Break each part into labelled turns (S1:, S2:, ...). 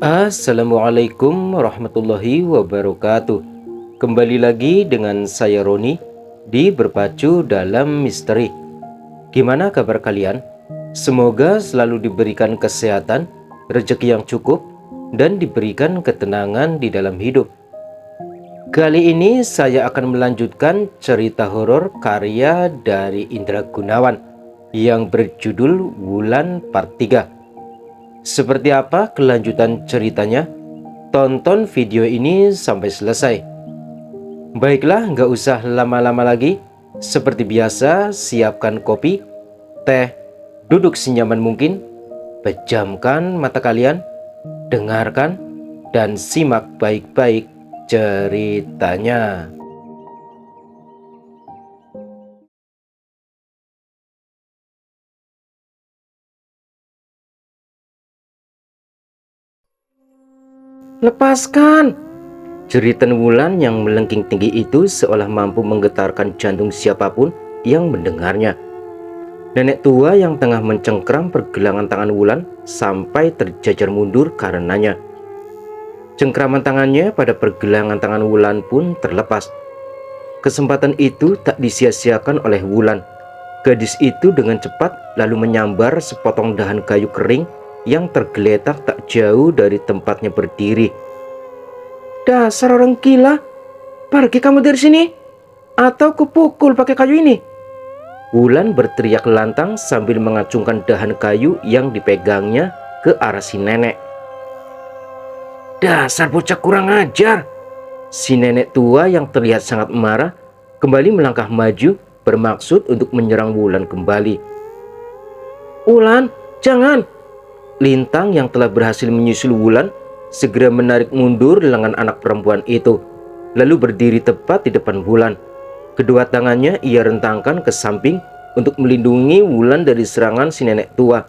S1: Assalamualaikum warahmatullahi wabarakatuh. Kembali lagi dengan saya Roni di Berpacu dalam Misteri. Gimana kabar kalian? Semoga selalu diberikan kesehatan, rezeki yang cukup, dan diberikan ketenangan di dalam hidup. Kali ini saya akan melanjutkan cerita horor karya dari Indra Gunawan yang berjudul Wulan Part 3. Seperti apa kelanjutan ceritanya? Tonton video ini sampai selesai. Baiklah, nggak usah lama-lama lagi. Seperti biasa, siapkan kopi, teh, duduk senyaman mungkin, pejamkan mata kalian, dengarkan, dan simak baik-baik ceritanya. Lepaskan! Jeritan Wulan yang melengking tinggi itu seolah mampu menggetarkan jantung siapapun yang mendengarnya. Nenek tua yang tengah mencengkram pergelangan tangan Wulan sampai terjajar mundur karenanya. Cengkraman tangannya pada pergelangan tangan Wulan pun terlepas. Kesempatan itu tak disia-siakan oleh Wulan. Gadis itu dengan cepat lalu menyambar sepotong dahan kayu kering yang tergeletak tak jauh dari tempatnya berdiri. Dasar orang gila, pergi kamu dari sini, atau kupukul pakai kayu ini. Wulan berteriak lantang sambil mengacungkan dahan kayu yang dipegangnya ke arah si nenek. Dasar bocah kurang ajar. Si nenek tua yang terlihat sangat marah kembali melangkah maju bermaksud untuk menyerang Wulan kembali. Wulan, jangan! Lintang yang telah berhasil menyusul Wulan segera menarik mundur lengan anak perempuan itu, lalu berdiri tepat di depan Wulan. Kedua tangannya ia rentangkan ke samping untuk melindungi Wulan dari serangan si nenek tua.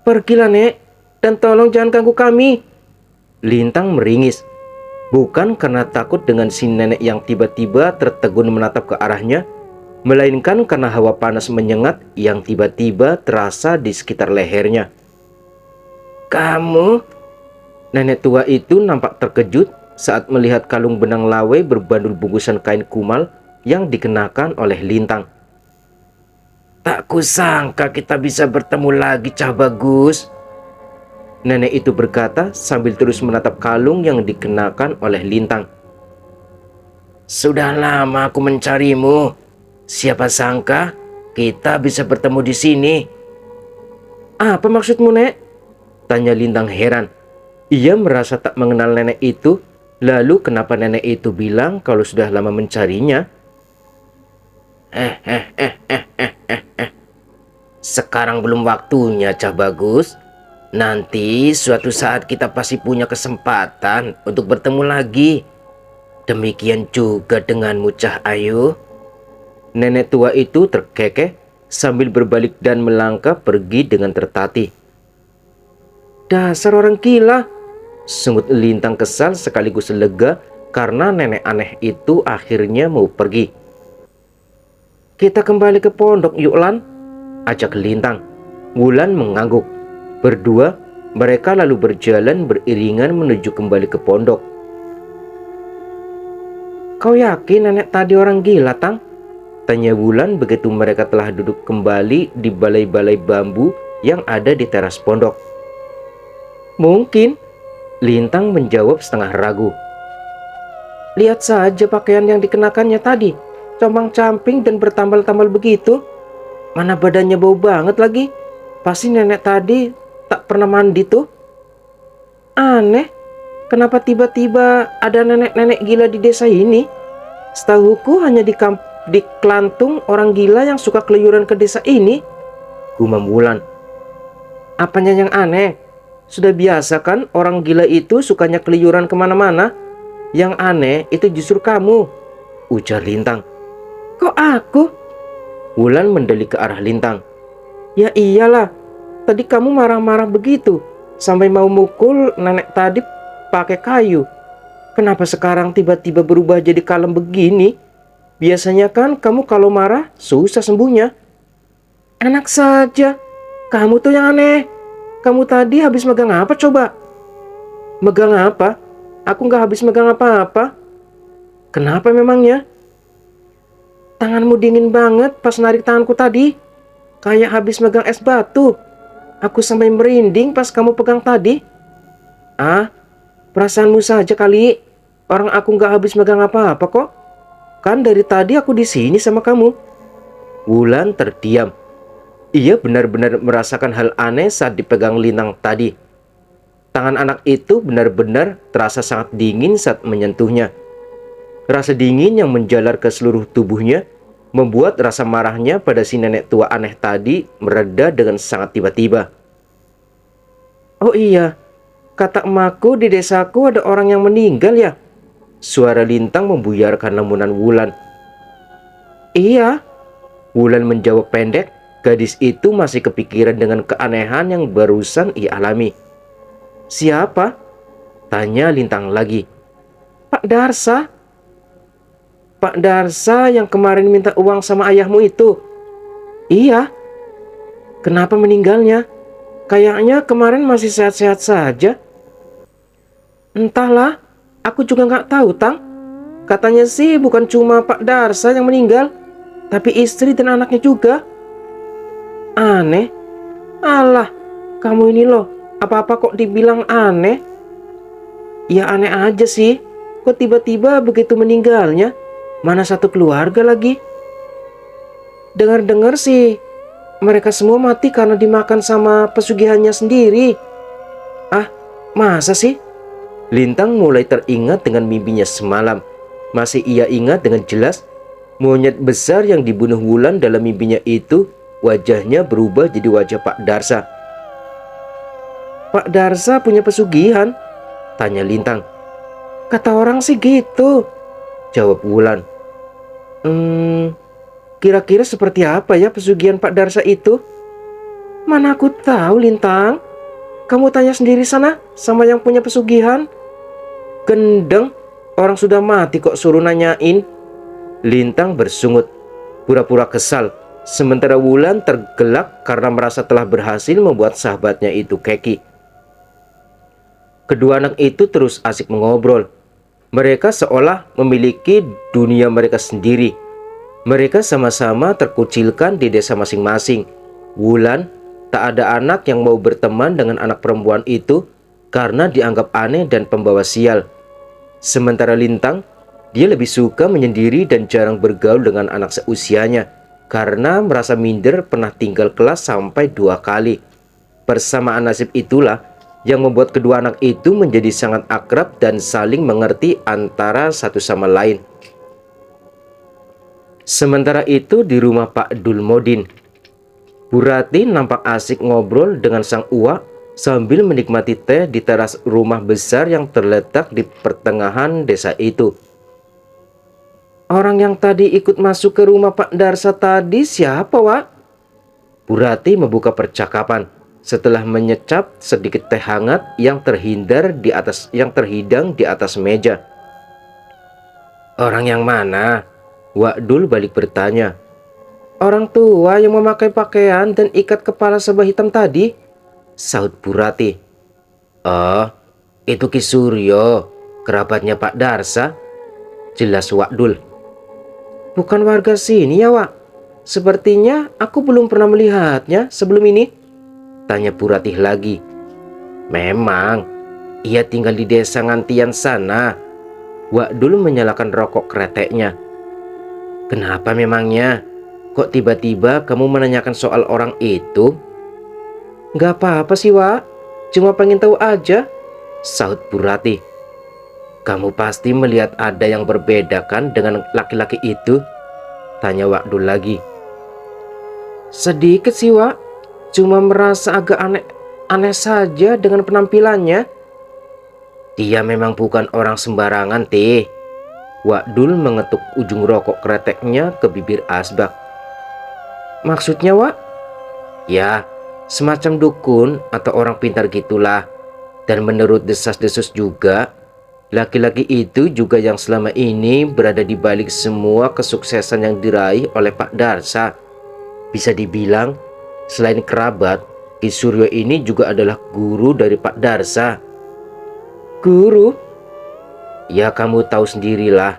S1: Pergilah, Nek, dan tolong jangan ganggu kami. Lintang meringis, bukan karena takut dengan si nenek yang tiba-tiba tertegun menatap ke arahnya, melainkan karena hawa panas menyengat yang tiba-tiba terasa di sekitar lehernya. Kamu? Nenek tua itu nampak terkejut saat melihat kalung benang lawe berbandul bungkusan kain kumal yang dikenakan oleh Lintang. Tak kusangka kita bisa bertemu lagi, Cah Bagus. Nenek itu berkata sambil terus menatap kalung yang dikenakan oleh Lintang. Sudah lama aku mencarimu. Siapa sangka kita bisa bertemu di sini. Apa maksudmu, Nek? Tanya Lintang heran. Ia merasa tak mengenal nenek itu. Lalu kenapa nenek itu bilang kalau sudah lama mencarinya? Sekarang belum waktunya, Cah Bagus. Nanti suatu saat kita pasti punya kesempatan untuk bertemu lagi. Demikian juga denganmu, Cah Ayu. Nenek tua itu terkekeh sambil berbalik dan melangkah pergi dengan tertatih. Dasar orang gila, sungut Lintang kesal sekaligus lega karena nenek aneh itu akhirnya mau pergi. Kita kembali ke pondok yuk, Lan, ajak Lintang. Wulan mengangguk. Berdua mereka lalu berjalan beriringan menuju kembali ke pondok. Kau yakin nenek tadi orang gila, Tang? Tanya Wulan begitu mereka telah duduk kembali di balai-balai bambu yang ada di teras pondok. Mungkin, Lintang menjawab setengah ragu. Lihat saja pakaian yang dikenakannya tadi, compang-camping dan bertambal-tambal begitu. Mana badannya bau banget lagi. Pasti nenek tadi tak pernah mandi tuh. Aneh, kenapa tiba-tiba ada nenek-nenek gila di desa ini? Setahuku hanya di Klantung orang gila yang suka keluyuran ke desa ini, gumam Wulan. Apanya yang aneh? Sudah biasa kan orang gila itu sukanya keluyuran kemana-mana. Yang aneh itu justru kamu, ujar Lintang. Kok aku? Wulan mendelik ke arah Lintang. Ya iyalah, tadi kamu marah-marah begitu sampai mau mukul nenek tadi pakai kayu. Kenapa sekarang tiba-tiba berubah jadi kalem begini? Biasanya kan kamu kalau marah susah sembuhnya. Enak saja, kamu tuh yang aneh. kamu tadi habis megang apa coba? Megang apa? Aku nggak habis megang apa-apa. Kenapa memangnya? Tanganmu dingin banget pas narik tanganku tadi. Kayak habis megang es batu. Aku sampai merinding pas kamu pegang tadi. Ah, perasaanmu saja kali. Orang aku nggak habis megang apa-apa kok. Kan dari tadi aku di sini sama kamu. Wulan terdiam. Ia benar-benar merasakan hal aneh saat dipegang Lintang tadi. Tangan anak itu benar-benar terasa sangat dingin saat menyentuhnya. Rasa dingin yang menjalar ke seluruh tubuhnya membuat rasa marahnya pada si nenek tua aneh tadi mereda dengan sangat tiba-tiba. Oh iya, kata emakku di desaku ada orang yang meninggal ya? Suara Lintang membuyarkan lamunan Wulan. Iya, Wulan menjawab pendek. Gadis itu masih kepikiran dengan keanehan yang barusan ia alami. Siapa? Tanya Lintang lagi. Pak Darsa. Pak Darsa yang kemarin minta uang sama ayahmu itu? Iya. Kenapa meninggalnya? Kayaknya kemarin masih sehat-sehat saja. Entahlah, aku juga nggak tahu, Tang. Katanya sih bukan cuma Pak Darsa yang meninggal, tapi istri dan anaknya juga. Aneh. Alah, kamu ini loh, apa-apa kok dibilang aneh? Ya aneh aja sih, kok tiba-tiba begitu meninggalnya? Mana satu keluarga lagi? Dengar-dengar sih, mereka semua mati karena dimakan sama pesugihannya sendiri. Ah, masa sih? Lintang mulai teringat dengan mimpinya semalam. Masih ia ingat dengan jelas, monyet besar yang dibunuh Wulan dalam mimpinya itu, wajahnya berubah jadi wajah Pak Darsa. Pak Darsa punya pesugihan? Tanya Lintang. Kata orang sih gitu, jawab Wulan. Kira-kira seperti apa ya pesugihan Pak Darsa itu? Mana aku tahu, Lintang. Kamu tanya sendiri sana sama yang punya pesugihan. Gendeng, orang sudah mati kok suruh nanyain. Lintang bersungut, pura-pura kesal. Sementara Wulan tergelak karena merasa telah berhasil membuat sahabatnya itu keki. Kedua anak itu terus asik mengobrol. Mereka seolah memiliki dunia mereka sendiri. Mereka sama-sama terkucilkan di desa masing-masing. Wulan tak ada anak yang mau berteman dengan anak perempuan itu karena dianggap aneh dan pembawa sial. Sementara Lintang, dia lebih suka menyendiri dan jarang bergaul dengan anak seusianya karena merasa minder pernah tinggal kelas sampai 2 kali. Persamaan nasib itulah yang membuat kedua anak itu menjadi sangat akrab dan saling mengerti antara satu sama lain. Sementara itu di rumah Pak Dulmodin, Bu Rati nampak asik ngobrol dengan sang uak sambil menikmati teh di teras rumah besar yang terletak di pertengahan desa itu. Orang yang tadi ikut masuk ke rumah Pak Darsa tadi siapa, Wak? Bu Rati membuka percakapan setelah menyecap sedikit teh hangat yang terhidang di atas meja. Orang yang mana? Wak Dul balik bertanya. Orang tua yang memakai pakaian dan ikat kepala serba hitam tadi, sahut Bu Rati. Oh, itu Ki Suryo, kerabatnya Pak Darsa, jelas Wak Dul. Bukan warga sini ya, Wak? Sepertinya aku belum pernah melihatnya sebelum ini, tanya Bu Ratih lagi. Memang, ia tinggal di desa Ngantian sana. Wak Dul menyalakan rokok kreteknya. Kenapa memangnya? Kok tiba-tiba kamu menanyakan soal orang itu? Gak apa-apa sih, Wak. Cuma pengen tahu aja, sahut Bu Ratih. Kamu pasti melihat ada yang berbeda kan dengan laki-laki itu? Tanya Wak Dul lagi. Sedikit sih, Wak. Cuma merasa agak aneh saja dengan penampilannya. Dia memang bukan orang sembarangan, Teh. Wak Dul mengetuk ujung rokok kreteknya ke bibir Asbak. Maksudnya, Wak? Ya, semacam dukun atau orang pintar gitulah. Dan menurut desas-desus juga, laki-laki itu juga yang selama ini berada di balik semua kesuksesan yang diraih oleh Pak Darsa. Bisa dibilang, selain kerabat, Ki Suryo ini juga adalah guru dari Pak Darsa. Guru? Ya kamu tahu sendirilah,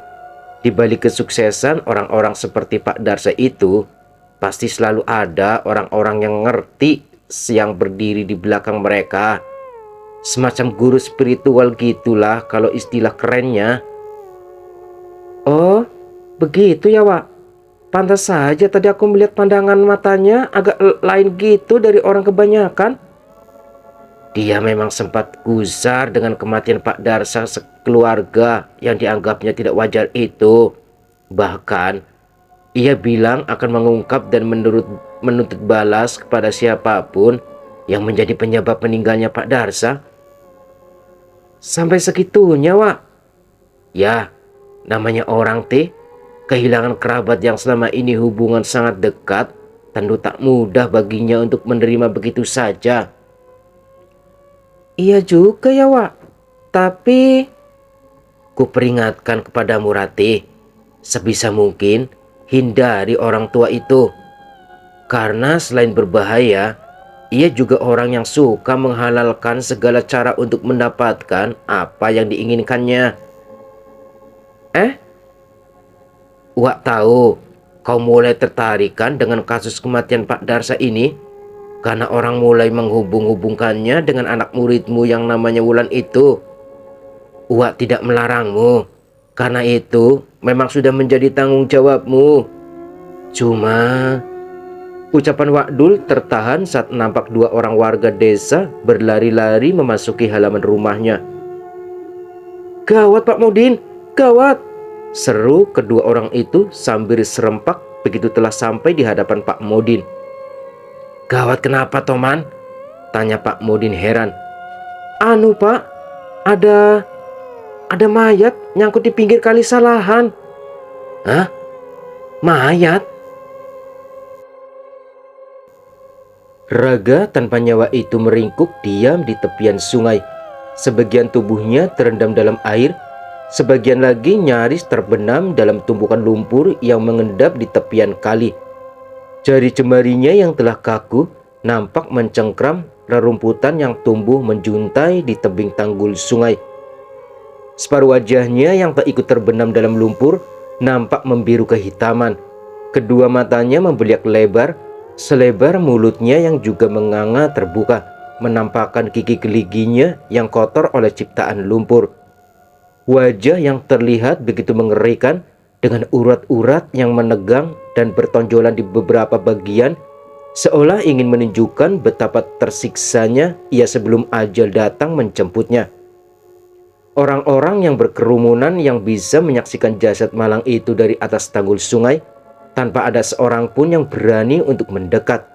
S1: di balik kesuksesan orang-orang seperti Pak Darsa itu, pasti selalu ada orang-orang yang ngerti yang berdiri di belakang mereka. Semacam guru spiritual gitulah kalau istilah kerennya. Oh, begitu ya, Wak. Pantas saja tadi aku melihat pandangan matanya agak lain gitu dari orang kebanyakan. Dia memang sempat gusar dengan kematian Pak Darsa sekeluarga yang dianggapnya tidak wajar itu. Bahkan, ia bilang akan mengungkap dan menuntut balas kepada siapapun yang menjadi penyebab meninggalnya Pak Darsa. Sampai segitunya, Wak. Ya, namanya orang teh, kehilangan kerabat yang selama ini hubungan sangat dekat, tentu tak mudah baginya untuk menerima begitu saja. Iya juga ya, Wak. Tapi ku peringatkan kepadamu, Ratih, sebisa mungkin hindari orang tua itu. Karena selain berbahaya, ia juga orang yang suka menghalalkan segala cara untuk mendapatkan apa yang diinginkannya. Wak tahu kau mulai tertarik kan dengan kasus kematian Pak Darsa ini? Karena orang mulai menghubung-hubungkannya dengan anak muridmu yang namanya Wulan itu. Wak tidak melarangmu, karena itu memang sudah menjadi tanggung jawabmu. Cuma ucapan Wak Dul tertahan saat nampak dua orang warga desa berlari-lari memasuki halaman rumahnya. Gawat Pak Mudin, gawat! Seru kedua orang itu sambil serempak begitu telah sampai di hadapan Pak Modin. Gawat kenapa Toman? Tanya Pak Modin heran. Anu Pak, ada mayat nyangkut di pinggir kali Salahan. Hah? Mayat? Raga tanpa nyawa itu meringkuk diam di tepian sungai. Sebagian tubuhnya terendam dalam air, sebagian lagi nyaris terbenam dalam tumpukan lumpur yang mengendap di tepian kali. Jari jemarinya yang telah kaku nampak mencengkram rerumputan yang tumbuh menjuntai di tebing tanggul sungai. Separuh wajahnya yang tak ikut terbenam dalam lumpur nampak membiru kehitaman. Kedua matanya membeliak lebar, selebar mulutnya yang juga menganga terbuka, menampakkan gigi geliginya yang kotor oleh ciptaan lumpur. Wajah yang terlihat begitu mengerikan dengan urat-urat yang menegang dan bertonjolan di beberapa bagian, seolah ingin menunjukkan betapa tersiksanya ia sebelum ajal datang menjemputnya. Orang-orang yang berkerumunan yang bisa menyaksikan jasad malang itu dari atas tanggul sungai tanpa ada seorang pun yang berani untuk mendekat.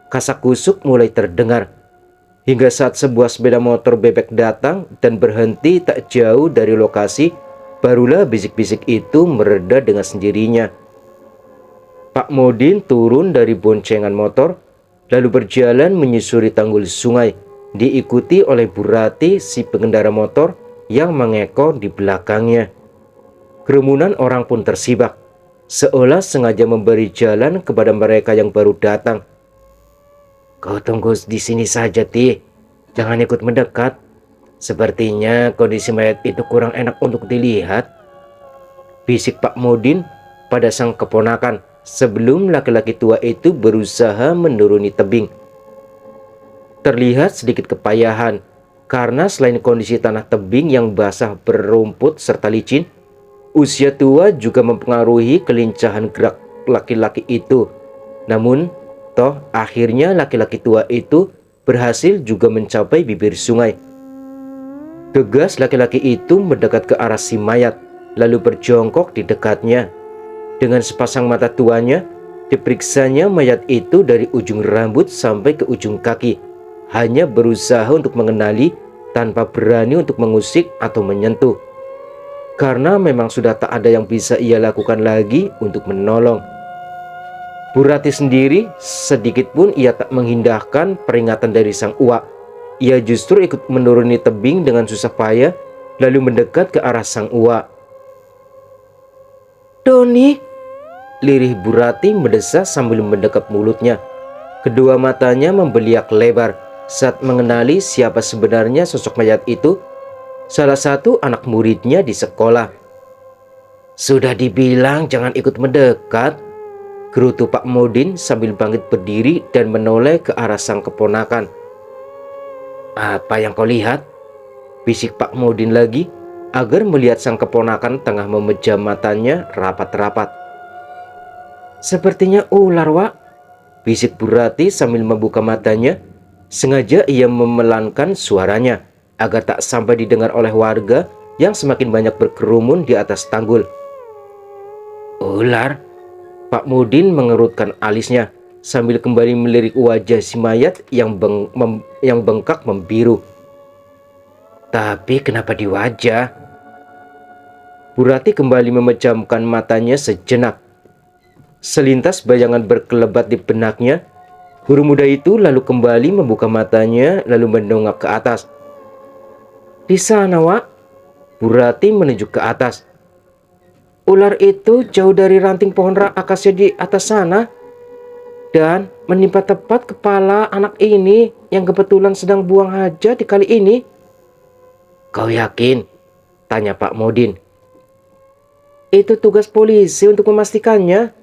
S1: Kasak-kusuk mulai terdengar. Hingga saat sebuah sepeda motor bebek datang dan berhenti tak jauh dari lokasi, barulah bisik-bisik itu mereda dengan sendirinya. Pak Modin turun dari boncengan motor, lalu berjalan menyusuri tanggul sungai, diikuti oleh Bu Rati si pengendara motor yang mengekor di belakangnya. Kerumunan orang pun tersibak, seolah sengaja memberi jalan kepada mereka yang baru datang. Kau tunggu di sini saja, Ti. Jangan ikut mendekat. Sepertinya kondisi mayat itu kurang enak untuk dilihat. Bisik Pak Modin pada sang keponakan sebelum laki-laki tua itu berusaha menuruni tebing. Terlihat sedikit kepayahan karena selain kondisi tanah tebing yang basah berumput serta licin, usia tua juga mempengaruhi kelincahan gerak laki-laki itu. Namun toh akhirnya laki-laki tua itu berhasil juga mencapai bibir sungai. Tegas laki-laki itu mendekat ke arah si mayat, lalu berjongkok di dekatnya. Dengan sepasang mata tuanya, diperiksanya mayat itu dari ujung rambut sampai ke ujung kaki, hanya berusaha untuk mengenali tanpa berani untuk mengusik atau menyentuh. Karena memang sudah tak ada yang bisa ia lakukan lagi untuk menolong. Bu Rati sendiri sedikit pun ia tak mengindahkan peringatan dari sang uak. Ia justru ikut menuruni tebing dengan susah payah, lalu mendekat ke arah sang uak. Doni, lirih Bu Rati mendesah sambil mendekap mulutnya. Kedua matanya membeliak lebar saat mengenali siapa sebenarnya sosok mayat itu, salah satu anak muridnya di sekolah. "Sudah dibilang jangan ikut mendekat," gerutu Pak Modin sambil bangkit berdiri dan menoleh ke arah sang keponakan. "Apa yang kau lihat?" bisik Pak Modin lagi agar melihat sang keponakan tengah memejam matanya rapat-rapat. "Sepertinya ular, Wak," bisik Bu Rati sambil membuka matanya. Sengaja ia memelankan suaranya agar tak sampai didengar oleh warga yang semakin banyak berkerumun di atas tanggul. "Ular?" Pak Mudin mengerutkan alisnya sambil kembali melirik wajah si mayat yang bengkak membiru. "Tapi kenapa di wajah?" Bu Rati kembali memejamkan matanya sejenak. Selintas bayangan berkelebat di benaknya. Guru muda itu lalu kembali membuka matanya lalu mendongak ke atas. "Di sana, Wak." Bu Rati menunjuk ke atas. "Ular itu jauh dari ranting pohon akasia di atas sana dan menimpa tepat kepala anak ini yang kebetulan sedang buang hajat di kali ini." "Kau yakin?" tanya Pak Modin. "Itu tugas polisi untuk memastikannya."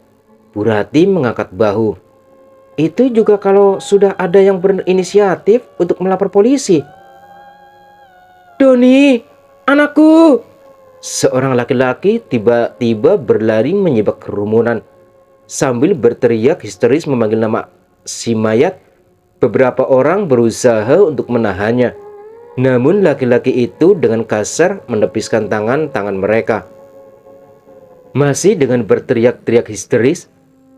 S1: Bu Rati mengangkat bahu. "Itu juga kalau sudah ada yang berinisiatif untuk melapor polisi." "Doni, anakku!" Seorang laki-laki tiba-tiba berlari menyibak kerumunan. Sambil berteriak histeris memanggil nama si mayat, beberapa orang berusaha untuk menahannya. Namun laki-laki itu dengan kasar menepiskan tangan mereka. Masih dengan berteriak-teriak histeris,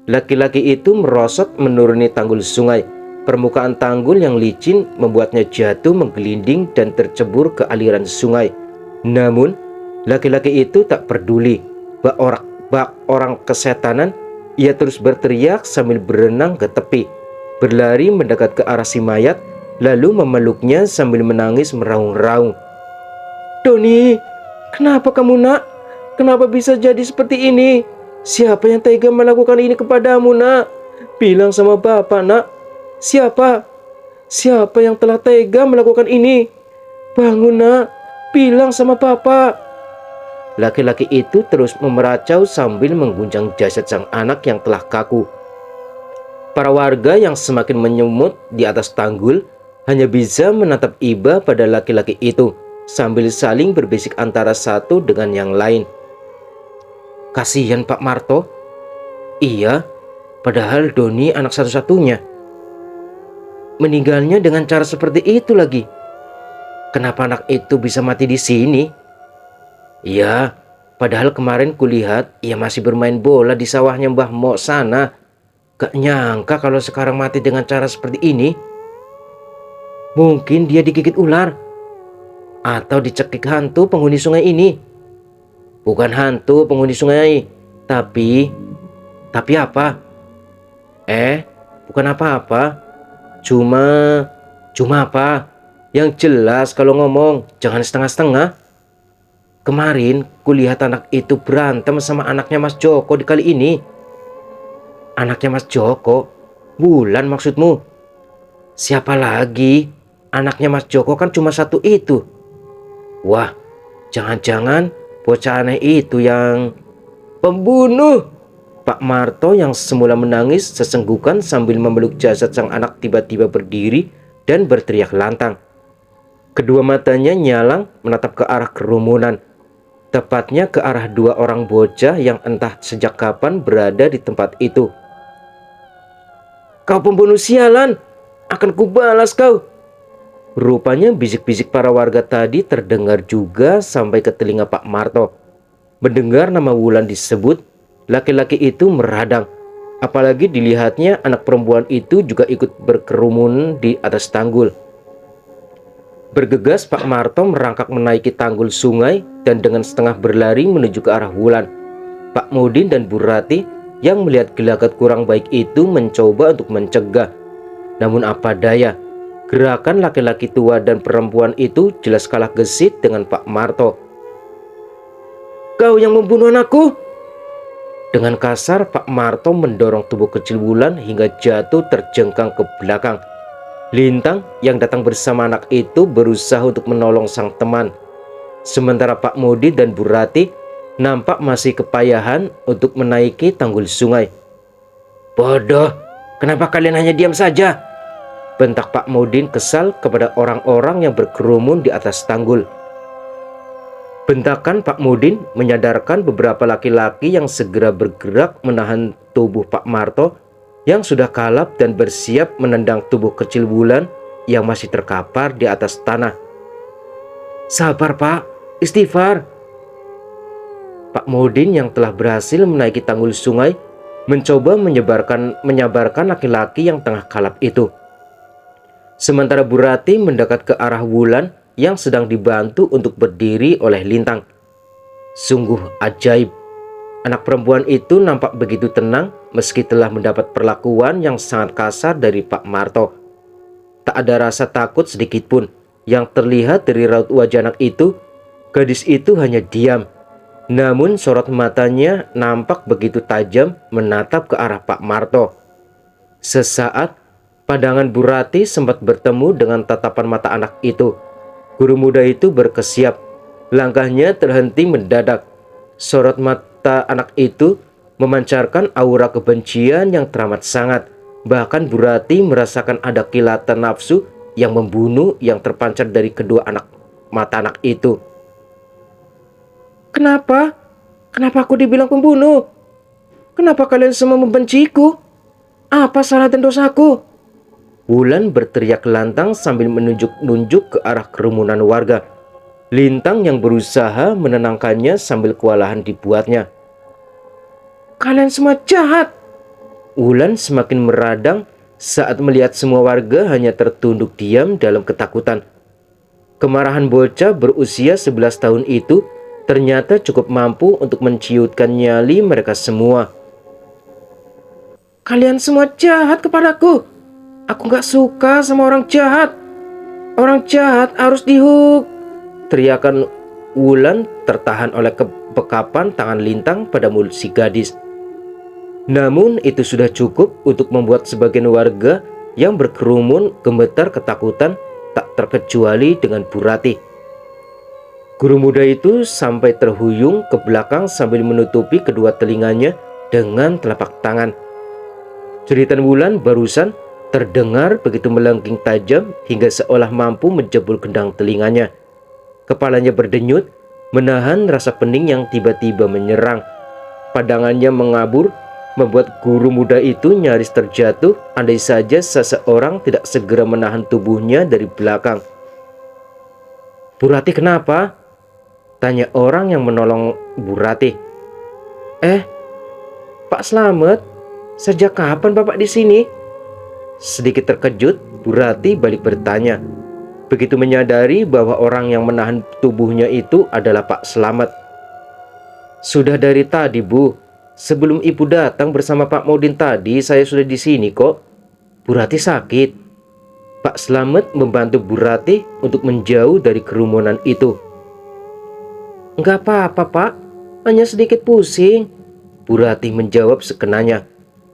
S1: laki-laki itu merosot menuruni tanggul sungai. Permukaan tanggul yang licin membuatnya jatuh menggelinding dan tercebur ke aliran sungai. Namun laki-laki itu tak peduli. Bak orang kesetanan, ia terus berteriak sambil berenang ke tepi, berlari mendekat ke arah si mayat, lalu memeluknya sambil menangis meraung-raung. "Doni, kenapa kamu, Nak? Kenapa bisa jadi seperti ini? Siapa yang tega melakukan ini kepadamu, Nak? Bilang sama Bapak, Nak. Siapa? Siapa yang telah tega melakukan ini? Bangun, Nak. Bilang sama Bapak." Laki-laki itu terus memeracau sambil mengguncang jasad sang anak yang telah kaku. Para warga yang semakin menyumut di atas tanggul hanya bisa menatap iba pada laki-laki itu sambil saling berbisik antara satu dengan yang lain. "Kasihan Pak Marto." "Iya, padahal Doni anak satu-satunya. Meninggalnya dengan cara seperti itu lagi. Kenapa anak itu bisa mati di sini?" "Ya, padahal kemarin kulihat ia masih bermain bola di sawahnya Mbah Mo sana. Gak nyangka kalau sekarang mati dengan cara seperti ini. Mungkin dia digigit ular atau dicekik hantu penghuni sungai ini." "Bukan hantu penghuni sungai, tapi apa?" Bukan apa-apa. Cuma apa? Yang jelas kalau ngomong jangan setengah-setengah. Kemarin kulihat anak itu berantem sama anaknya Mas Joko di kali ini." "Anaknya Mas Joko? Wulan maksudmu?" "Siapa lagi? Anaknya Mas Joko kan cuma satu itu." "Wah, jangan-jangan bocah aneh itu yang pembunuh." Pak Marto yang semula menangis sesenggukan sambil memeluk jasad sang anak tiba-tiba berdiri dan berteriak lantang. Kedua matanya nyalang menatap ke arah kerumunan, tepatnya ke arah dua orang bocah yang entah sejak kapan berada di tempat itu. "Kau pembunuh sialan, akan kubalas kau." Rupanya bisik-bisik para warga tadi terdengar juga sampai ke telinga Pak Marto. Mendengar nama Wulan disebut, laki-laki itu meradang. Apalagi dilihatnya anak perempuan itu juga ikut berkerumun di atas tanggul. Bergegas Pak Marto merangkak menaiki tanggul sungai dan dengan setengah berlari menuju ke arah Wulan. Pak Mudin dan Bu Rati yang melihat gelagat kurang baik itu mencoba untuk mencegah. Namun apa daya, gerakan laki-laki tua dan perempuan itu jelas kalah gesit dengan Pak Marto. "Kau yang membunuh anakku?" Dengan kasar, Pak Marto mendorong tubuh kecil Wulan hingga jatuh terjengkang ke belakang. Lintang yang datang bersama anak itu berusaha untuk menolong sang teman. Sementara Pak Mudi dan Bu Rati nampak masih kepayahan untuk menaiki tanggul sungai. "Bodoh, kenapa kalian hanya diam saja?" bentak Pak Mudin kesal kepada orang-orang yang berkerumun di atas tanggul. Bentakan Pak Mudin menyadarkan beberapa laki-laki yang segera bergerak menahan tubuh Pak Marto yang sudah kalap dan bersiap menendang tubuh kecil Wulan yang masih terkapar di atas tanah. "Sabar Pak, istighfar." Pak Mudin yang telah berhasil menaiki tanggul sungai mencoba menyabarkan laki-laki yang tengah kalap itu. Sementara Bu Rati mendekat ke arah Wulan yang sedang dibantu untuk berdiri oleh Lintang. Sungguh ajaib. Anak perempuan itu nampak begitu tenang meski telah mendapat perlakuan yang sangat kasar dari Pak Marto. Tak ada rasa takut sedikit pun yang terlihat dari raut wajah anak itu. Gadis itu hanya diam. Namun sorot matanya nampak begitu tajam menatap ke arah Pak Marto. Sesaat, pandangan Bu Rati sempat bertemu dengan tatapan mata anak itu. Guru muda itu berkesiap. Langkahnya terhenti mendadak. Sorot mata anak itu memancarkan aura kebencian yang teramat sangat. Bahkan Bu Rati merasakan ada kilatan nafsu yang membunuh yang terpancar dari kedua mata anak itu. "Kenapa? Kenapa aku dibilang pembunuh? Kenapa kalian semua membenciku? Apa salah dan dosaku?" Wulan berteriak lantang sambil menunjuk-nunjuk ke arah kerumunan warga. Lintang yang berusaha menenangkannya sambil kewalahan dibuatnya. "Kalian semua jahat!" Wulan semakin meradang saat melihat semua warga hanya tertunduk diam dalam ketakutan. Kemarahan bocah berusia 11 tahun itu ternyata cukup mampu untuk menciutkan nyali mereka semua. "Kalian semua jahat kepadaku. Aku gak suka sama orang jahat. Orang jahat harus dihukum." Teriakan Wulan tertahan oleh kebekapan tangan Lintang pada mulut si gadis. Namun itu sudah cukup untuk membuat sebagian warga yang berkerumun gemetar ketakutan, tak terkecuali dengan Bu Rati. Guru muda itu sampai terhuyung ke belakang sambil menutupi kedua telinganya dengan telapak tangan. Jeritan Wulan barusan terdengar begitu melengking tajam hingga seolah mampu menjebol gendang telinganya. Kepalanya berdenyut, menahan rasa pening yang tiba-tiba menyerang. Pandangannya mengabur, membuat guru muda itu nyaris terjatuh andai saja seseorang tidak segera menahan tubuhnya dari belakang. "Bu Rati kenapa?" tanya orang yang menolong Bu Rati. Pak Slamet, sejak kapan Bapak di sini?" Sedikit terkejut, Bu Rati balik bertanya. Begitu menyadari bahwa orang yang menahan tubuhnya itu adalah Pak Slamet. "Sudah dari tadi, Bu. Sebelum Ibu datang bersama Pak Mudin tadi, saya sudah di sini kok. Bu Rati sakit." Pak Slamet membantu Bu Rati untuk menjauh dari kerumunan itu. "Enggak apa-apa, Pak. Hanya sedikit pusing." Bu Rati menjawab sekenanya.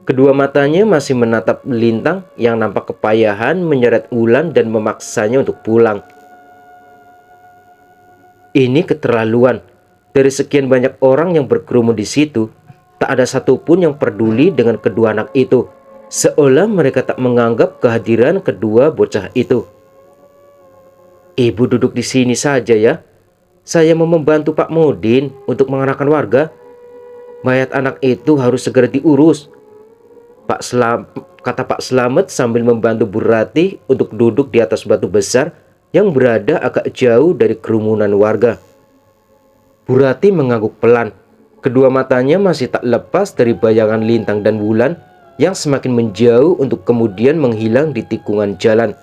S1: Kedua matanya masih menatap Lintang yang nampak kepayahan menyeret Wulan dan memaksanya untuk pulang. Ini keterlaluan. Dari sekian banyak orang yang berkerumun di situ, tak ada satupun yang peduli dengan kedua anak itu, seolah mereka tak menganggap kehadiran kedua bocah itu. "Ibu duduk di sini saja ya. Saya mau membantu Pak Mudin untuk mengarahkan warga. Mayat anak itu harus segera diurus," kata Pak Slamet sambil membantu Bu Rati untuk duduk di atas batu besar yang berada agak jauh dari kerumunan warga. Bu Rati mengangguk pelan. Kedua matanya masih tak lepas dari bayangan Lintang dan Wulan yang semakin menjauh untuk kemudian menghilang di tikungan jalan.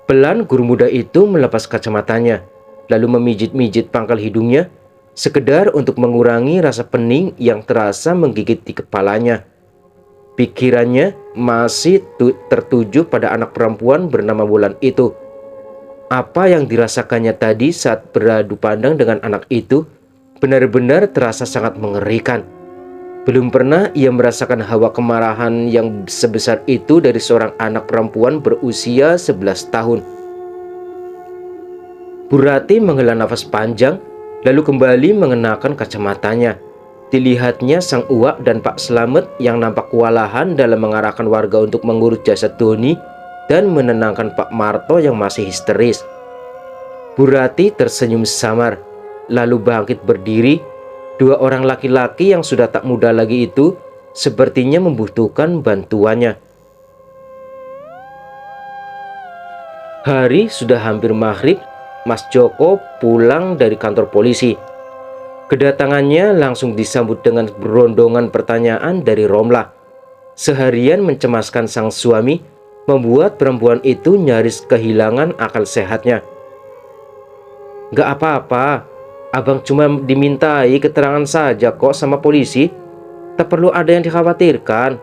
S1: Pelan guru muda itu melepas kacamatanya, lalu memijit-mijit pangkal hidungnya, sekedar untuk mengurangi rasa pening yang terasa menggigit di kepalanya. Pikirannya masih tertuju pada anak perempuan bernama Wulan itu. Apa yang dirasakannya tadi saat beradu pandang dengan anak itu benar-benar terasa sangat mengerikan. Belum pernah ia merasakan hawa kemarahan yang sebesar itu dari seorang anak perempuan berusia 11 tahun. Bu Rati menghela nafas panjang, lalu kembali mengenakan kacamatanya. Dilihatnya sang uak dan Pak Slamet yang nampak kewalahan dalam mengarahkan warga untuk mengurus jasad Doni dan menenangkan Pak Marto yang masih histeris. Bu Rati tersenyum samar, lalu bangkit berdiri. Dua orang laki-laki yang sudah tak muda lagi itu sepertinya membutuhkan bantuannya. Hari sudah hampir maghrib. Mas Joko pulang dari kantor polisi. Kedatangannya langsung disambut dengan berondongan pertanyaan dari Romlah. Seharian mencemaskan sang suami, membuat perempuan itu nyaris kehilangan akal sehatnya. "Gak apa-apa, abang cuma dimintai keterangan saja kok sama polisi. Tak perlu ada yang dikhawatirkan."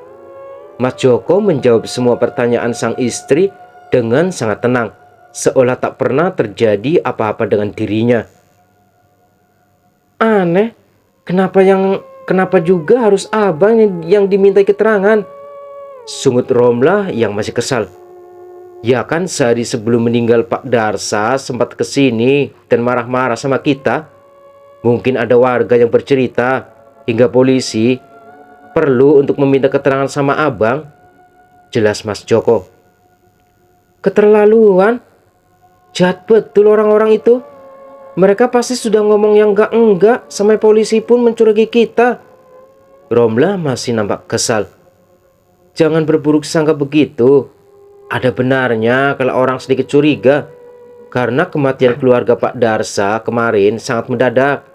S1: Mas Joko menjawab semua pertanyaan sang istri dengan sangat tenang, seolah tak pernah terjadi apa-apa dengan dirinya. "Aneh, kenapa juga harus abang yang dimintai keterangan?" sungut Romlah yang masih kesal. "Ya kan sehari sebelum meninggal Pak Darsa sempat kesini dan marah-marah sama kita. Mungkin ada warga yang bercerita hingga polisi perlu untuk meminta keterangan sama abang," jelas Mas Joko. "Keterlaluan. Jahat betul orang-orang itu. Mereka pasti sudah ngomong yang enggak sampai polisi pun mencurigai kita." Romlah masih nampak kesal. "Jangan berburuk sangka begitu. Ada benarnya kalau orang sedikit curiga, karena kematian keluarga Pak Darsa kemarin sangat mendadak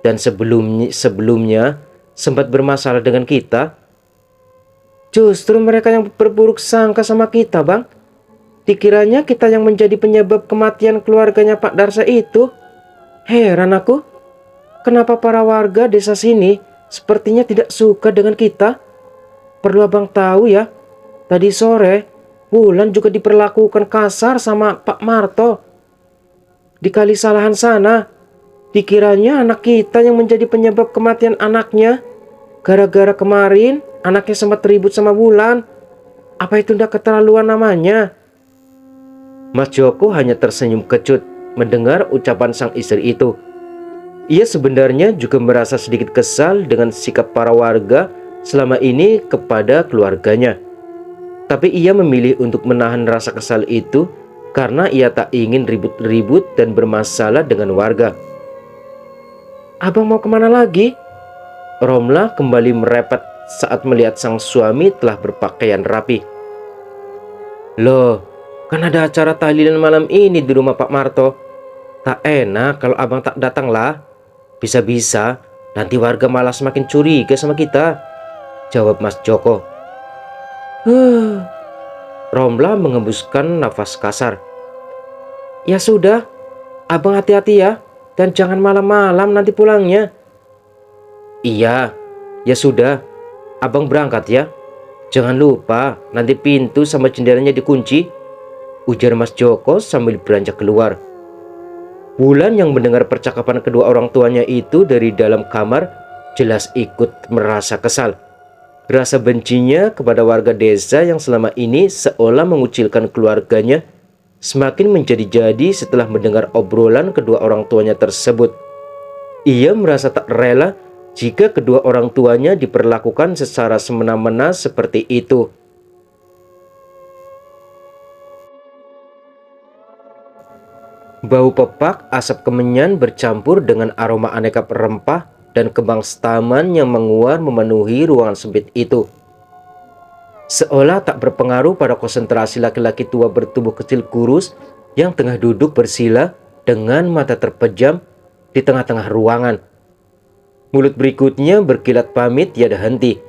S1: dan sebelumnya sempat bermasalah dengan kita." "Justru mereka yang berburuk sangka sama kita, Bang. Dikiranya kita yang menjadi penyebab kematian keluarganya Pak Darsa itu. Heran aku, kenapa para warga desa sini sepertinya tidak suka dengan kita. Perlu abang tahu ya, tadi sore Wulan juga diperlakukan kasar sama Pak Marto di kali salahan sana. Dikiranya anak kita yang menjadi penyebab kematian anaknya, gara-gara kemarin anaknya sempat ribut sama Wulan. Apa itu ndak keterlaluan namanya?" Mas Joko hanya tersenyum kecut mendengar ucapan sang istri itu. Ia sebenarnya juga merasa sedikit kesal dengan sikap para warga selama ini kepada keluarganya. Tapi ia memilih untuk menahan rasa kesal itu karena ia tak ingin ribut-ribut dan bermasalah dengan warga. "Abang mau kemana lagi?" Romlah kembali merepet saat melihat sang suami telah berpakaian rapi. "Loh, kan ada acara tahlilan malam ini di rumah Pak Marto. Tak enak kalau abang tak datang lah. Bisa-bisa nanti warga malah semakin curiga sama kita," jawab Mas Joko. Romlah mengembuskan nafas kasar. "Ya sudah, abang hati-hati ya, dan jangan malam-malam nanti pulangnya." "Iya, ya sudah, abang berangkat ya. Jangan lupa nanti pintu sama jendelanya dikunci," ujar Mas Joko sambil beranjak keluar. Wulan yang mendengar percakapan kedua orang tuanya itu dari dalam kamar jelas ikut merasa kesal. Rasa bencinya kepada warga desa yang selama ini seolah mengucilkan keluarganya semakin menjadi-jadi setelah mendengar obrolan kedua orang tuanya tersebut. Ia merasa tak rela jika kedua orang tuanya diperlakukan secara semena-mena seperti itu. Bau pepak, asap kemenyan bercampur dengan aroma aneka rempah dan kembang staman yang menguar memenuhi ruangan sempit itu. Seolah tak berpengaruh pada konsentrasi laki-laki tua bertubuh kecil kurus yang tengah duduk bersila dengan mata terpejam di tengah-tengah ruangan. Mulut berikutnya berkilat pamit tiada henti,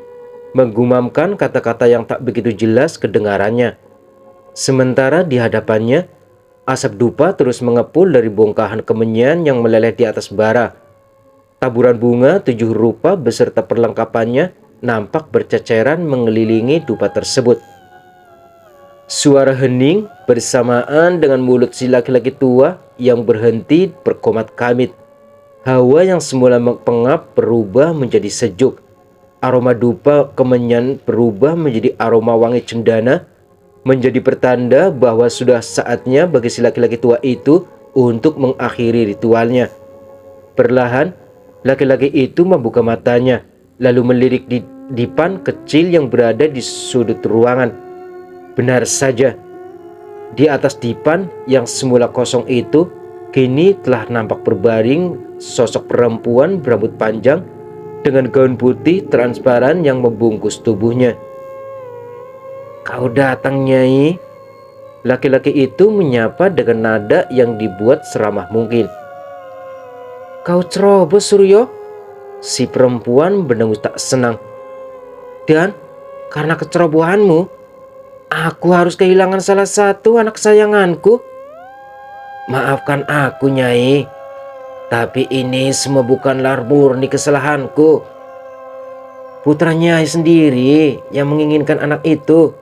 S1: menggumamkan kata-kata yang tak begitu jelas kedengarannya. Sementara di hadapannya, asap dupa terus mengepul dari bongkahan kemenyan yang meleleh di atas bara. Taburan bunga 7 rupa beserta perlengkapannya nampak berceceran mengelilingi dupa tersebut. Suara hening bersamaan dengan mulut si laki-laki tua yang berhenti berkomat kamit. Hawa yang semula pengap berubah menjadi sejuk. aroma dupa kemenyan berubah menjadi aroma wangi cendana, menjadi pertanda bahwa sudah saatnya bagi si laki-laki tua itu untuk mengakhiri ritualnya. Perlahan, laki-laki itu membuka matanya, lalu melirik di dipan kecil yang berada di sudut ruangan. Benar saja, di atas dipan yang semula kosong itu, kini telah nampak berbaring sosok perempuan berambut panjang dengan gaun putih transparan yang membungkus tubuhnya. "Kau datang, Nyai." Laki-laki itu menyapa dengan nada yang dibuat seramah mungkin. "Kau ceroboh, Suryo?" Si perempuan mendengus tak senang. "Dan karena kecerobohanmu, aku harus kehilangan salah satu anak sayanganku. Maafkan aku, Nyai, tapi ini semua bukanlah murni kesalahanku. Putra Nyai sendiri yang menginginkan anak itu.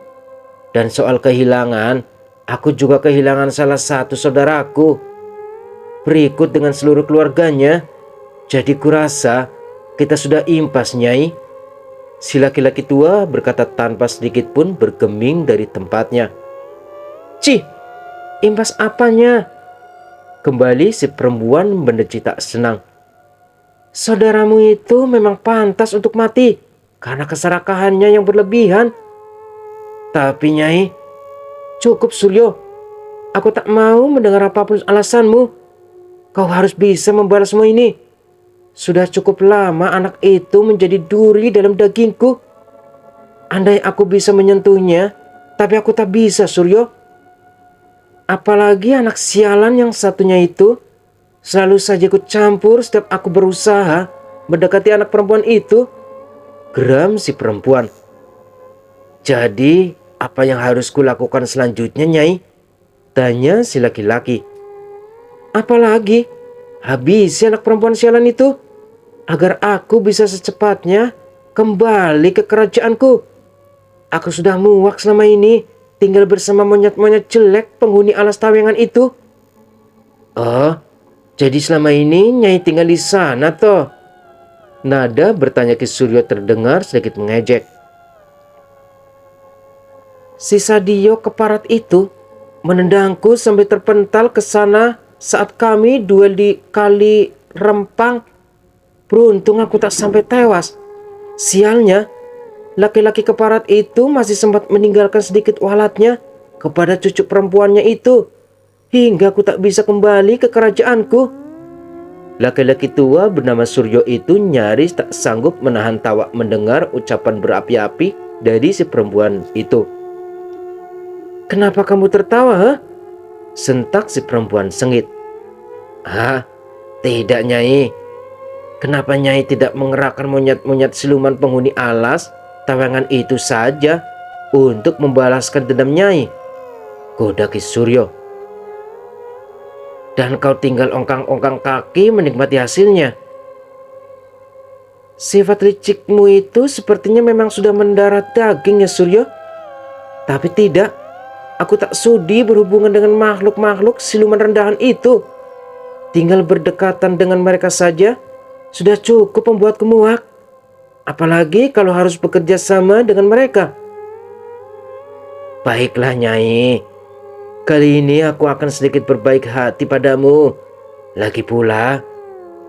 S1: Dan soal kehilangan, aku juga kehilangan salah satu saudaraku, berikut dengan seluruh keluarganya. Jadi kurasa kita sudah impas, Nyai." Si laki-laki tua berkata tanpa sedikit pun bergeming dari tempatnya. "Cih, impas apanya?" Kembali si perempuan mendeci tak senang. "Saudaramu itu memang pantas untuk mati karena keserakahannya yang berlebihan. Tapi Nyai, cukup Suryo. Aku tak mau mendengar apapun alasanmu. Kau harus bisa membalas semua ini. Sudah cukup lama anak itu menjadi duri dalam dagingku. Andai aku bisa menyentuhnya, tapi aku tak bisa, Suryo. Apalagi anak sialan yang satunya itu selalu saja ikut campur setiap aku berusaha mendekati anak perempuan itu." Geram si perempuan. "Jadi apa yang harus kulakukan selanjutnya, Nyai?" tanya si laki-laki. "Apalagi habisi anak perempuan sialan itu agar aku bisa secepatnya kembali ke kerajaanku. Aku sudah muak selama ini tinggal bersama monyet-monyet jelek penghuni alas tawengan itu." "Oh, jadi selama ini Nyai tinggal di sana toh?" Nada bertanya Ki Suryo terdengar sedikit mengejek. Si Sadio keparat itu menendangku sampai terpental ke sana saat kami duel di Kali Rempang. Beruntung aku tak sampai tewas. Sialnya, laki-laki keparat itu masih sempat meninggalkan sedikit walatnya kepada cucu perempuannya itu, hingga aku tak bisa kembali ke kerajaanku." Laki-laki tua bernama Suryo itu nyaris tak sanggup menahan tawa mendengar ucapan berapi-api dari si perempuan itu. "Kenapa kamu tertawa, ha?" sentak si perempuan sengit. "Ah, tidak, Nyai. Kenapa Nyai tidak mengerahkan monyet-monyet siluman penghuni alas tawangan itu saja untuk membalaskan dendam Nyai?" goda Ki Suryo. "Dan kau tinggal ongkang-ongkang kaki menikmati hasilnya. Sifat licikmu itu sepertinya memang sudah mendarah daging, ya Suryo. Tapi tidak, aku tak sudi berhubungan dengan makhluk-makhluk siluman rendahan itu. Tinggal berdekatan dengan mereka saja sudah cukup membuatku muak. Apalagi kalau harus bekerja sama dengan mereka." "Baiklah, Nyai. Kali ini aku akan sedikit berbaik hati padamu. Lagi pula,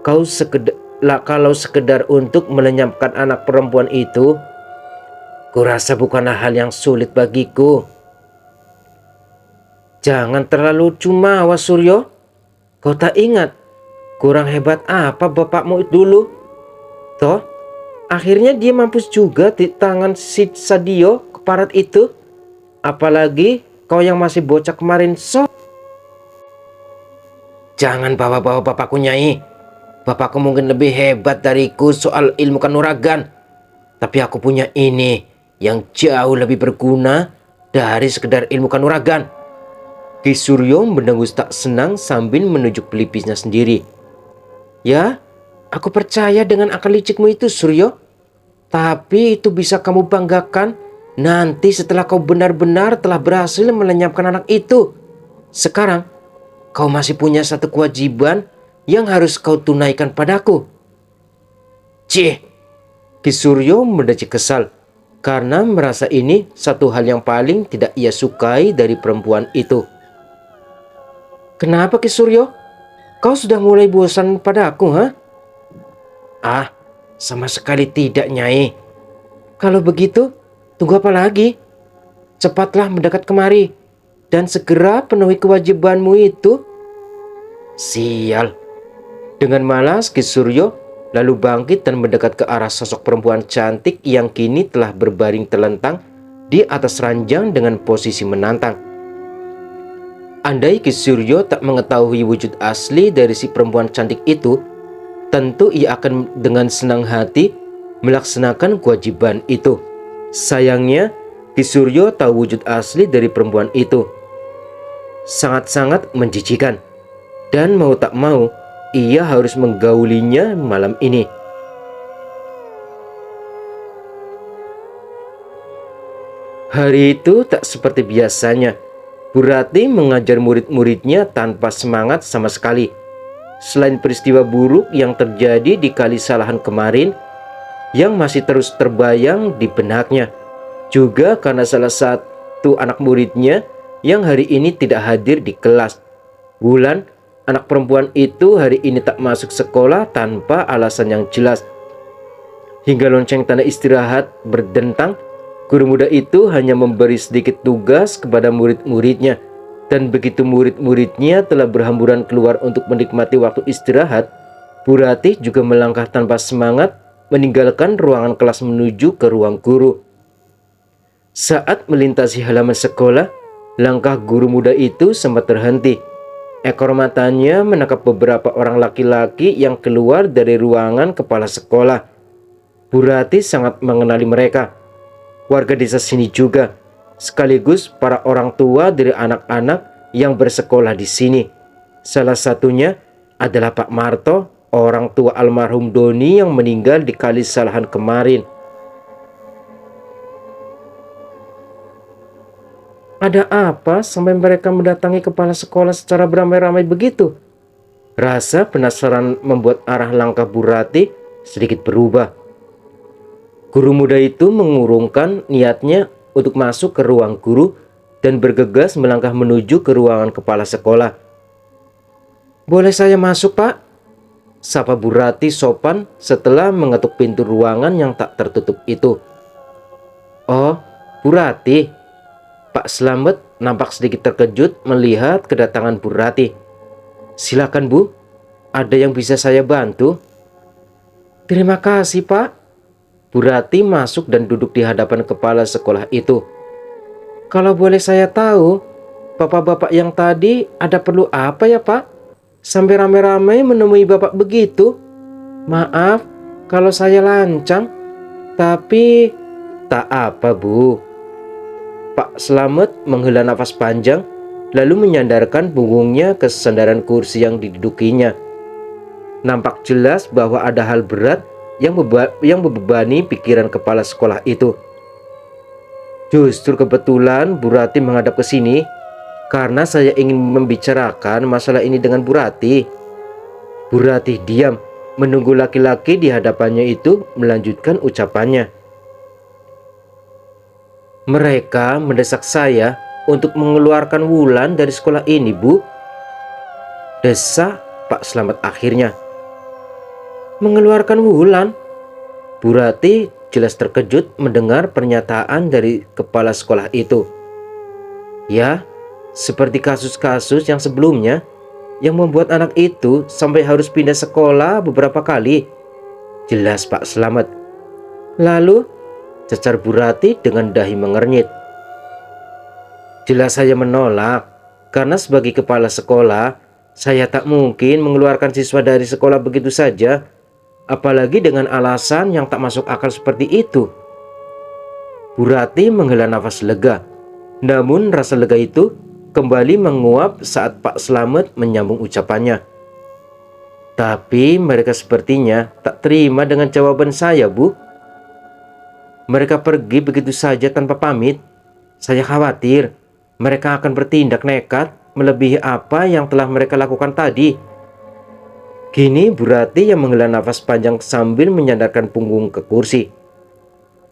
S1: kalau sekedar untuk melenyapkan anak perempuan itu, kurasa bukanlah hal yang sulit bagiku." "Jangan terlalu jumawa, Suryo. Kau tak ingat kurang hebat apa bapakmu dulu? Toh, akhirnya dia mampus juga di tangan si Sadio keparat itu. Apalagi kau yang masih bocah kemarin, Jangan bawa-bawa bapakku, Nyai. Bapakku mungkin lebih hebat dariku soal ilmu kanuragan. Tapi aku punya ini yang jauh lebih berguna dari sekedar ilmu kanuragan." Ki Suryo mendengus tak senang sambil menunjuk pelipisnya sendiri. "Ya, aku percaya dengan akal licikmu itu, Suryo. Tapi itu bisa kamu banggakan nanti setelah kau benar-benar telah berhasil melenyapkan anak itu. Sekarang, kau masih punya satu kewajiban yang harus kau tunaikan padaku." "Cih, Ki Suryo mendaci kesal karena merasa ini satu hal yang paling tidak ia sukai dari perempuan itu. Kenapa Ki Suryo? Kau sudah mulai bosan padaku, ha? Ah, sama sekali tidak, Nyai. Kalau begitu, tunggu apa lagi? Cepatlah mendekat kemari dan segera penuhi kewajibanmu itu. Sial. Dengan malas, Ki Suryo lalu bangkit dan mendekat ke arah sosok perempuan cantik yang kini telah berbaring telentang di atas ranjang dengan posisi menantang. Andai Ki Suryo tak mengetahui wujud asli dari si perempuan cantik itu, tentu ia akan dengan senang hati melaksanakan kewajiban itu. Sayangnya, Ki Suryo tahu wujud asli dari perempuan itu. Sangat-sangat menjijikan. Dan mau tak mau, ia harus menggaulinya malam ini. Hari itu tak seperti biasanya. Bu Rati mengajar murid-muridnya tanpa semangat sama sekali. Selain peristiwa buruk yang terjadi di Kalisalahan kemarin, yang masih terus terbayang di benaknya, juga karena salah satu anak muridnya yang hari ini tidak hadir di kelas. Wulan, anak perempuan itu hari ini tak masuk sekolah tanpa alasan yang jelas. Hingga lonceng tanda istirahat berdentang, guru muda itu hanya memberi sedikit tugas kepada murid-muridnya. Dan begitu murid-muridnya telah berhamburan keluar untuk menikmati waktu istirahat, Bu Ratih juga melangkah tanpa semangat meninggalkan ruangan kelas menuju ke ruang guru. Saat melintasi halaman sekolah, langkah guru muda itu sempat terhenti. Ekor matanya menangkap beberapa orang laki-laki yang keluar dari ruangan kepala sekolah. Bu Ratih sangat mengenali mereka. Warga desa sini juga, sekaligus para orang tua dari anak-anak yang bersekolah di sini. Salah satunya adalah Pak Marto, orang tua almarhum Doni yang meninggal di Kalisalahan kemarin. Ada apa sampai mereka mendatangi kepala sekolah secara beramai-ramai begitu? Rasa penasaran membuat arah langkah Bu Ratih sedikit berubah. Guru muda itu mengurungkan niatnya untuk masuk ke ruang guru dan bergegas melangkah menuju ke ruangan kepala sekolah. Boleh saya masuk, Pak? Sapa Bu Ratih sopan setelah mengetuk pintu ruangan yang tak tertutup itu. Oh, Bu Ratih. Pak Slamet nampak sedikit terkejut melihat kedatangan Bu Ratih. Silakan Bu, ada yang bisa saya bantu? Terima kasih Pak. Bu Ratih masuk dan duduk di hadapan kepala sekolah itu. Kalau boleh saya tahu, bapak-bapak yang tadi ada perlu apa ya Pak? Sampai ramai-ramai menemui bapak begitu? Maaf kalau saya lancang, tapi tak apa Bu. Pak Slamet menghela nafas panjang, lalu menyandarkan punggungnya ke sandaran kursi yang didudukinya. Nampak jelas bahwa ada hal berat yang membebani pikiran kepala sekolah itu. Justru kebetulan Bu Ratih menghadap ke sini karena saya ingin membicarakan masalah ini dengan Bu Ratih. Bu Ratih diam, menunggu laki-laki di hadapannya itu melanjutkan ucapannya. Mereka mendesak saya untuk mengeluarkan Wulan dari sekolah ini, Bu. Desak Pak Slamet akhirnya. Mengeluarkan Wulan? Bu Ratih jelas terkejut mendengar pernyataan dari kepala sekolah itu. Ya, seperti kasus-kasus yang sebelumnya yang membuat anak itu sampai harus pindah sekolah beberapa kali. Jelas Pak Slamet. Lalu cecar Bu Ratih dengan dahi mengernyit. Jelas saya menolak, karena sebagai kepala sekolah, saya tak mungkin mengeluarkan siswa dari sekolah begitu saja, apalagi dengan alasan yang tak masuk akal seperti itu. Bu Ratih menghela nafas lega, namun rasa lega itu kembali menguap saat Pak Slamet menyambung ucapannya. Tapi mereka sepertinya tak terima dengan jawaban saya, Bu. Mereka pergi begitu saja tanpa pamit. Saya khawatir mereka akan bertindak nekat melebihi apa yang telah mereka lakukan tadi. Kini Bu Rati yang menghela nafas panjang sambil menyandarkan punggung ke kursi.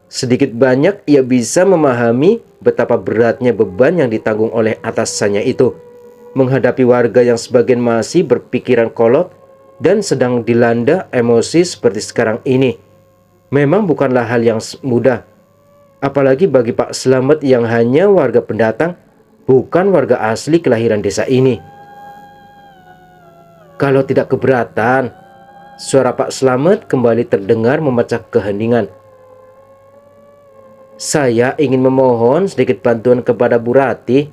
S1: Sedikit banyak ia bisa memahami betapa beratnya beban yang ditanggung oleh atasannya itu, menghadapi warga yang sebagian masih berpikiran kolot dan sedang dilanda emosi seperti sekarang ini. Memang bukanlah hal yang mudah, apalagi bagi Pak Slamet yang hanya warga pendatang, bukan warga asli kelahiran desa ini. Kalau tidak keberatan, suara Pak Slamet kembali terdengar memecah keheningan. Saya ingin memohon sedikit bantuan kepada Bu Rati.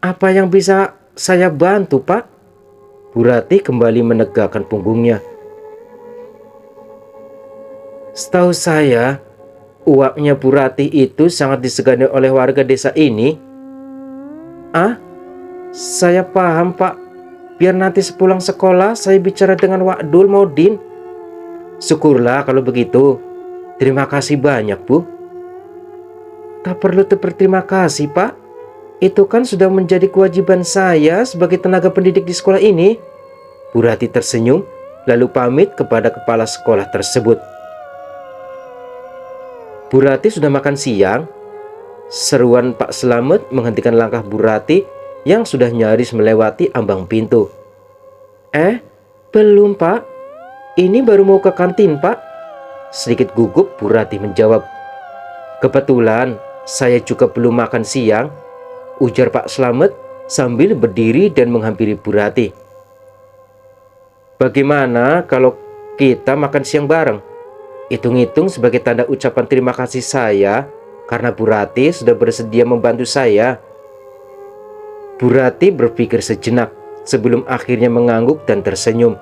S1: Apa yang bisa saya bantu, Pak? Bu Rati kembali menegakkan punggungnya. Setahu saya, uapnya Bu Rati itu sangat disegani oleh warga desa ini. Ah, saya paham, Pak. Biar nanti sepulang sekolah saya bicara dengan Wak Dul Maudin. Syukurlah kalau begitu. Terima kasih banyak, Bu. Tak perlu berterima kasih, Pak. Itu kan sudah menjadi kewajiban saya sebagai tenaga pendidik di sekolah ini. Bu Rati tersenyum, lalu pamit kepada kepala sekolah tersebut. Bu Rati sudah makan siang. Seruan Pak Slamet menghentikan langkah Bu Rati yang sudah nyaris melewati ambang pintu. Belum, Pak. Ini baru mau ke kantin, Pak. Sedikit gugup Bu Rati menjawab. Kebetulan saya juga belum makan siang, ujar Pak Slamet sambil berdiri dan menghampiri Bu Rati. Bagaimana kalau kita makan siang bareng? Hitung-hitung sebagai tanda ucapan terima kasih saya karena Bu Rati sudah bersedia membantu saya. Bu Rati berpikir sejenak sebelum akhirnya mengangguk dan tersenyum.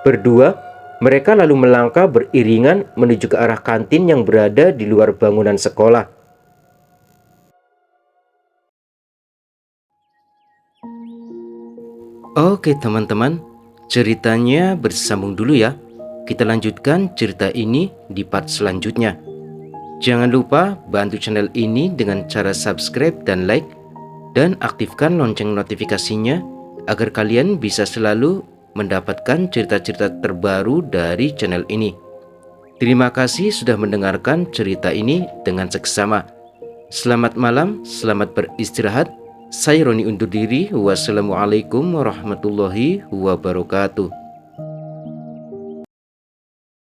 S1: Berdua, mereka lalu melangkah beriringan menuju ke arah kantin yang berada di luar bangunan sekolah. Oke teman-teman, ceritanya bersambung dulu ya. Kita lanjutkan cerita ini di part selanjutnya. Jangan lupa bantu channel ini dengan cara subscribe dan like, dan aktifkan lonceng notifikasinya agar kalian bisa selalu mendapatkan cerita-cerita terbaru dari channel ini. Terima kasih sudah mendengarkan cerita ini dengan seksama. Selamat malam, selamat beristirahat. Saya Roni undur diri. Wassalamualaikum warahmatullahi wabarakatuh.